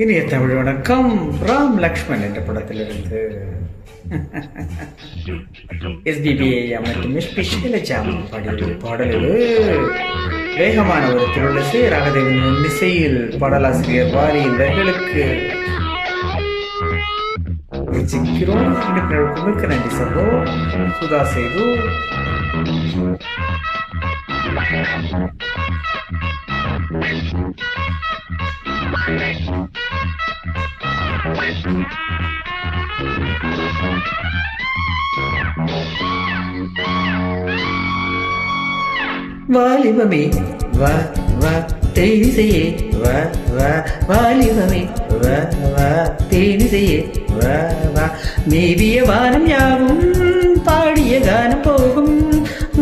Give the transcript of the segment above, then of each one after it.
இனிய தமிழ் வணக்கம். ராம் லக்ஷ்மண் என்ற படத்திலிருந்து SBBA மற்றும் SP ஷைலஜா பாடிய பாடல். வேகமான ஒரு திருவிழசை ராகதேவன் இசையில் பாடலாசிரியர் வாரி வர்களுக்கு சிக்கிறோம். மிக்க நன்றி சகோ சுதா செய்து. வாலிபமே வா வா தேனிசையே வா வா வாலிபமே வா வா தேனிசையே வா வா மேவிய வானம் யாவும் பாடிய கானம் போகும்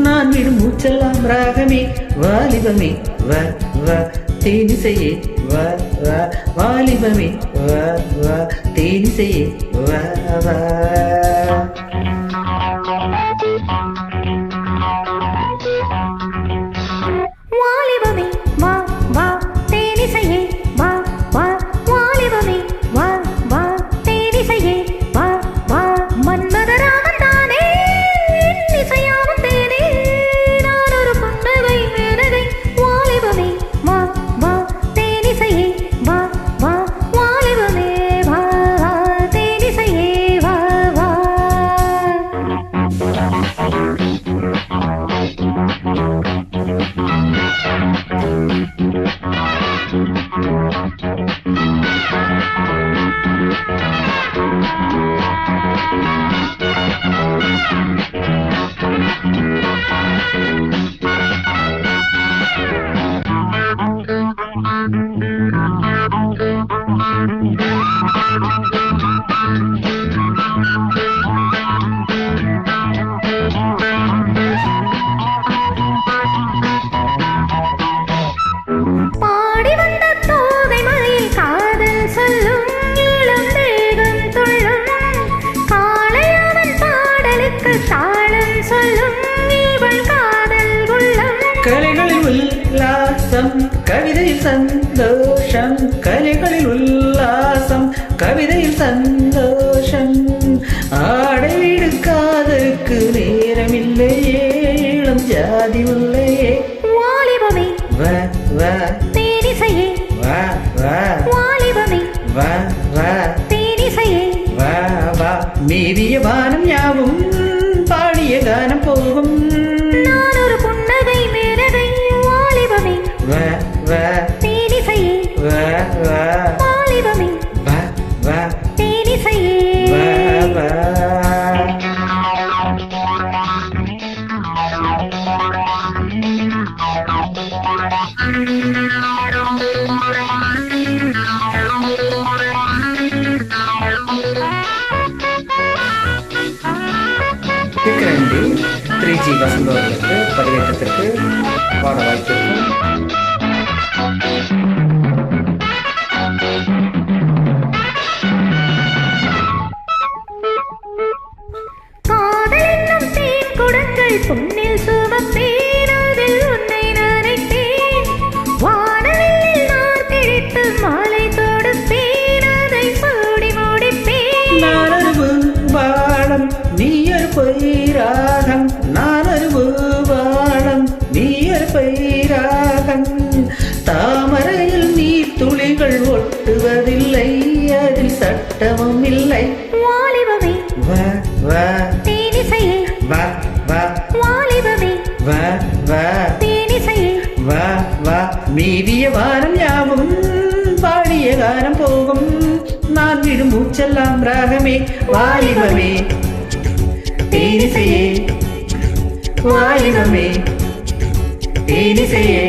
நான் விடும் மூச்செல்லாம் ராகமே வாலிபமே வா வா தேனிசையே வா வா வாலிபமே வா வா தேனிசையே வா வா. வாலிபமே வா வா தேனிசையே வா வா வாலிபமே வா வா தேனிசையே வா வா மன்மதராமன் தானே இசையாவும் தேனே நான் ஒரு புன்னகை மேனகை வாலிபமே வா வா தேனிசையே வா வா வாலிபமே வா வா தேனிசையே வா வா. பாடி வந்த தோகை மலையில் காதல் சொல்லும் இளம் தேகம் துள்ளும் காளையவன் பாடலுக்கு தாளம் சொல்லும் இவள் காதல் உள்ளம். கலைகளில் உல்லாசம் கவிதையில் சந்தோஷம் கலைகளில் உல்லாசம் கவிதையில் சந்தோஷம் ஆடை வீடு காதலுக்கு நேரமில்லையே இளம் ஜாதி உள்ளையே வாலிபமே வா வா தேனிசையே வா வா வாலிபமே வா வா தேனிசையே வா வா மீறிய வானம் யாவும் பாடிய கானம் போகும் நான் ஒரு புன்னகை மேனகை வாலிபமே வா வா தேனிசையே வா வா வாலிபமே வா வா தேனிசையே வா வா. நன்றி 3G வசந்தவர்களுக்கு பதிவேற்றத்திற்கு பாட வாய்ப்பிருக்கும். காதல் என்னும் தேன் குடங்கள் பொன்னில் சுமப்பேன் அதில் உன்னை நினைத்தேன் வானவில் நான் கிழித்து மாலை தொடுப்பேன் அதை சூடி முடிப்பேன். நானருவு வாழம் நீயர் பைராகம் நானருவு வாழம் நீயர் பைராகம் தாமரையில் நீர் துளிகள் ஒட்டுவதில்லை அதில் சட்டமும் இல்லை வாலிபமே வா வா தேனிசையே வா வா வாலிபமே வா வா தேனிசையே வா வா மீறிய வாரம் யாவும் பாடிய காரம் போகும் நான் விடும் மூச்செல்லாம் ராகமே வாலிபமே தேனிசையே வாலிபமே தேனிசையே.